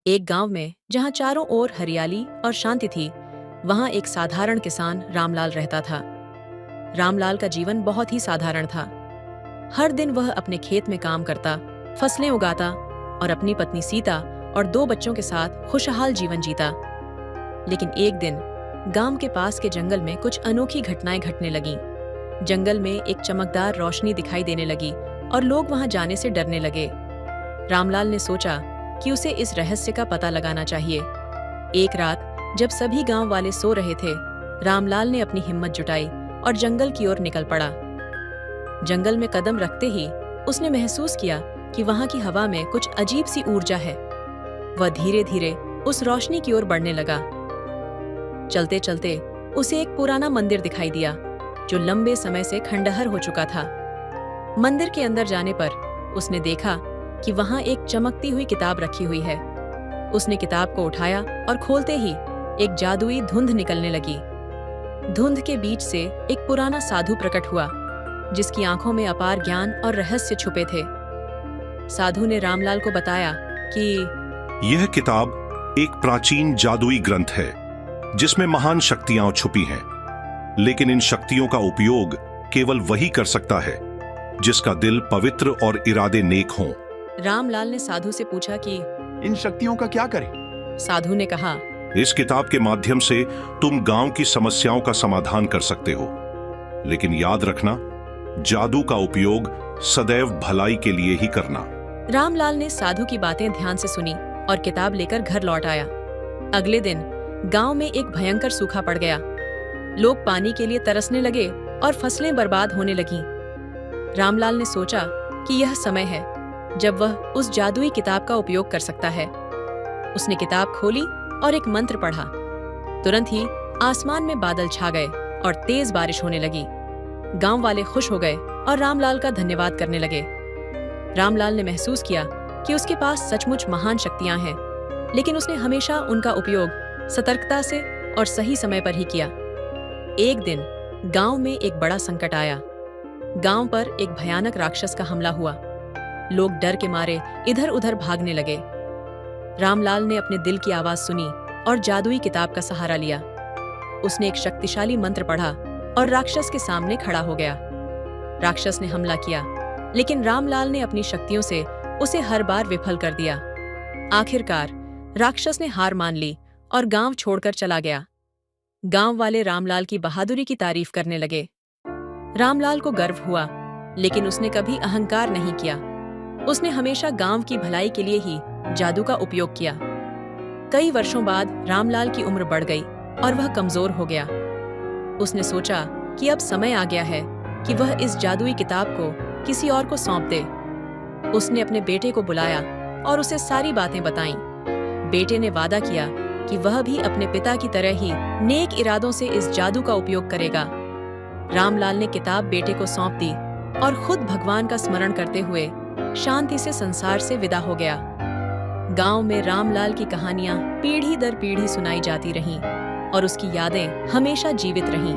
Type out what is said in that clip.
एक गांव में जहां चारों ओर हरियाली और शांति थी, वहां एक साधारण किसान रामलाल रहता था। रामलाल का जीवन बहुत ही साधारण था। हर दिन वह अपने खेत में काम करता, फसलें उगाता और अपनी पत्नी सीता और 2 बच्चों के साथ खुशहाल जीवन जीता। लेकिन एक दिन गांव के पास के जंगल में कुछ अनोखी घटनाएं घटने लगीं। जंगल में एक चमकदार रोशनी दिखाई देने लगी और लोग वहां जाने से डरने लगे। रामलाल ने सोचा कि उसे इस रहस्य का पता लगाना चाहिए। एक रात जब सभी गांव वाले सो रहे थे, रामलाल ने अपनी हिम्मत जुटाई और जंगल की ओर निकल पड़ा। जंगल में कदम रखते ही उसने महसूस किया कि वहां की हवा में कुछ अजीब सी ऊर्जा है। वह धीरे धीरे उस रोशनी की ओर बढ़ने लगा। चलते चलते उसे एक पुराना मंदिर दिखाई दिया जो लंबे समय से खंडहर हो चुका था। मंदिर के अंदर जाने पर उसने देखा कि वहां एक चमकती हुई किताब रखी हुई है। उसने किताब को उठाया और खोलते ही एक जादुई धुंध निकलने लगी। धुंध के बीच से एक पुराना साधु प्रकट हुआ, जिसकी आंखों में अपार ज्ञान और रहस्य छुपे थे। साधु ने रामलाल को बताया कि यह किताब एक प्राचीन जादुई ग्रंथ है जिसमें महान शक्तियां छुपी हैं, लेकिन इन शक्तियों का उपयोग केवल वही कर सकता है जिसका दिल पवित्र और इरादे नेक हों। रामलाल ने साधु से पूछा कि इन शक्तियों का क्या करें? साधु ने कहा, इस किताब के माध्यम से तुम गांव की समस्याओं का समाधान कर सकते हो, लेकिन याद रखना, जादू का उपयोग सदैव भलाई के लिए ही करना। रामलाल ने साधु की बातें ध्यान से सुनी और किताब लेकर घर लौट आया। अगले दिन गांव में एक भयंकर सूखा पड़ गया। लोग पानी के लिए तरसने लगे और फसलें बर्बाद होने लगीं। रामलाल ने सोचा कि यह समय है जब वह उस जादुई किताब का उपयोग कर सकता है। उसने किताब खोली और एक मंत्र पढ़ा। तुरंत ही आसमान में बादल छा गए और तेज बारिश होने लगी। गांव वाले खुश हो गए और रामलाल का धन्यवाद करने लगे। रामलाल ने महसूस किया कि उसके पास सचमुच महान शक्तियां हैं, लेकिन उसने हमेशा उनका उपयोग सतर्कता से और सही समय पर ही किया। एक दिन गांव में एक बड़ा संकट आया। गांव पर एक भयानक राक्षस का हमला हुआ। लोग डर के मारे इधर उधर भागने लगे। रामलाल ने अपने दिल की आवाज सुनी और जादुई किताब का सहारा लिया। उसने एक शक्तिशाली मंत्र पढ़ा और राक्षस के सामने खड़ा हो गया। राक्षस ने हमला किया, लेकिन रामलाल ने अपनी शक्तियों से उसे हर बार विफल कर दिया। आखिरकार राक्षस ने हार मान ली और गांव छोड़कर चला गया। गांव वाले रामलाल की बहादुरी की तारीफ करने लगे। रामलाल को गर्व हुआ, लेकिन उसने कभी अहंकार नहीं किया। उसने हमेशा गांव की भलाई के लिए ही जादू का उपयोग किया। कई वर्षों बाद रामलाल की उम्र बढ़ गई और वह कमजोर हो गया। उसने सोचा कि अब समय आ गया है कि वह इस जादुई किताब को किसी और को सौंप दे। उसने अपने बेटे को बुलाया और उसे सारी बातें बताईं। बेटे ने वादा किया कि वह भी अपने पिता की तरह ही नेक इरादों से इस जादू का उपयोग करेगा। रामलाल ने किताब बेटे को सौंप दी और खुद भगवान का स्मरण करते हुए शांति से संसार से विदा हो गया। गांव में रामलाल की कहानियां पीढ़ी दर पीढ़ी सुनाई जाती रहीं और उसकी यादें हमेशा जीवित रहीं।